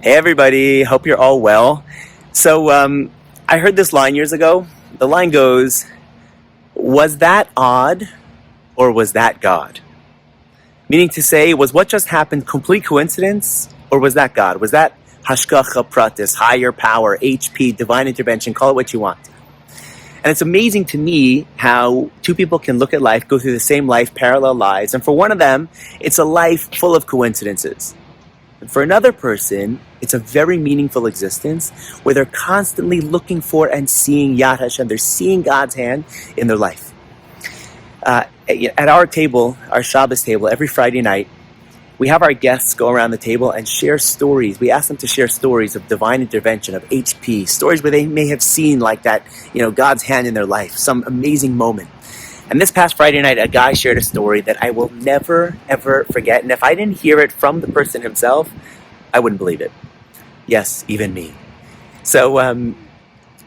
Hey everybody, hope you're all well. So I heard this line years ago. The line goes, was that odd or was that God? Meaning to say, was what just happened complete coincidence or was that God? Was that hashgacha pratis, higher power, HP, divine intervention, call it what you want. And it's amazing to me how two people can look at life, go through the same life, parallel lives, and for one of them, it's a life full of coincidences. And for another person, it's a very meaningful existence where they're constantly looking for and seeing Yad Hashem. They're seeing God's hand in their life. At our table, our Shabbos table, every Friday night, we have our guests go around the table and share stories. We ask them to share stories of divine intervention, of HP, stories where they may have seen like that, God's hand in their life, some amazing moment. And this past Friday night, a guy shared a story that I will never, ever forget. And if I didn't hear it from the person himself, I wouldn't believe it. Yes, even me. So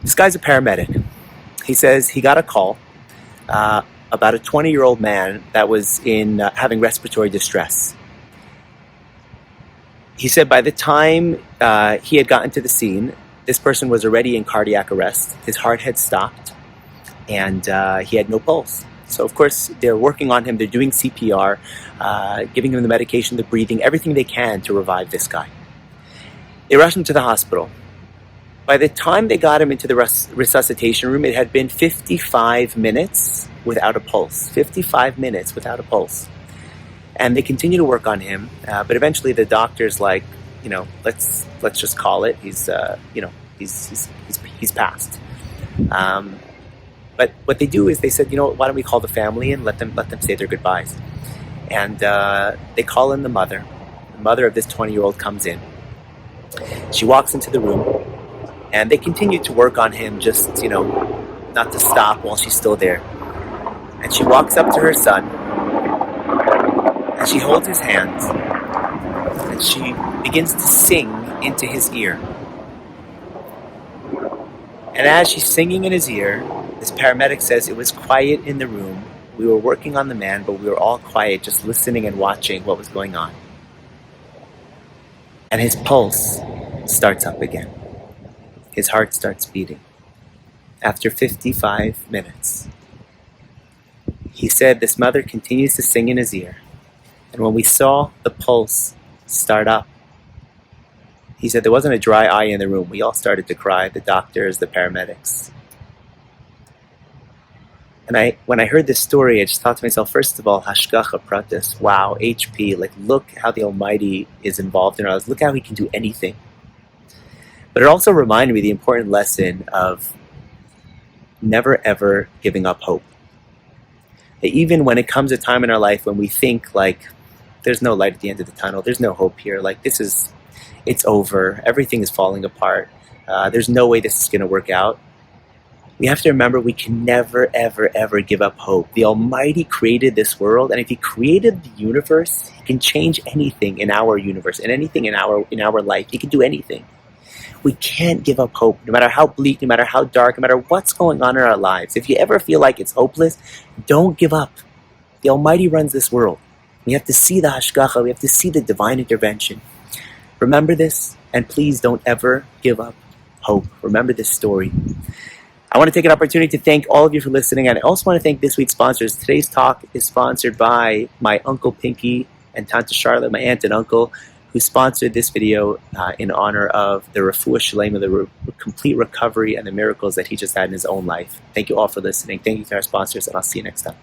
this guy's a paramedic. He says he got a call about a 20-year-old man that was in having respiratory distress. He said by the time he had gotten to the scene, this person was already in cardiac arrest. His heart had stopped and he had no pulse. So, of course, they're working on him. They're doing CPR, giving him the medication, the breathing, everything they can to revive this guy. They rushed him to the hospital. By the time they got him into the resuscitation room, it had been 55 minutes without a pulse. 55 minutes without a pulse. And they continue to work on him. But eventually the doctor's like, let's just call it. He's passed. But what they do is they said, why don't we call the family and let them say their goodbyes. And they call in the mother. The mother of this 20-year-old comes in. She walks into the room and they continue to work on him, just, not to stop while she's still there. And she walks up to her son and she holds his hands and she begins to sing into his ear. And as she's singing in his ear, this paramedic says it was quiet in the room. We were working on the man, but we were all quiet, just listening and watching what was going on. And his pulse starts up again. His heart starts beating. After 55 minutes. He said this mother continues to sing in his ear. And when we saw the pulse start up, he said there wasn't a dry eye in the room. We all started to cry, the doctors, the paramedics. And when I heard this story, I just thought to myself, first of all, hashgacha pratis, wow, HP, look how the Almighty is involved in our lives. Look how He can do anything. But it also reminded me the important lesson of never ever giving up hope. That even when it comes a time in our life when we think there's no light at the end of the tunnel, there's no hope here, it's over, everything is falling apart, there's no way this is going to work out. We have to remember we can never, ever, ever give up hope. The Almighty created this world, and if He created the universe, He can change anything in our universe and anything in our life. He can do anything. We can't give up hope, no matter how bleak, no matter how dark, no matter what's going on in our lives. If you ever feel like it's hopeless, don't give up. The Almighty runs this world. We have to see the hashgacha. We have to see the divine intervention. Remember this, and please don't ever give up hope. Remember this story. I want to take an opportunity to thank all of you for listening, and I also want to thank this week's sponsors. Today's talk is sponsored by my Uncle Pinky and Tante Charlotte, my aunt and uncle, who sponsored this video in honor of the refuah shalema, the complete recovery and the miracles that he just had in his own life. Thank you all for listening. Thank you to our sponsors, and I'll see you next time.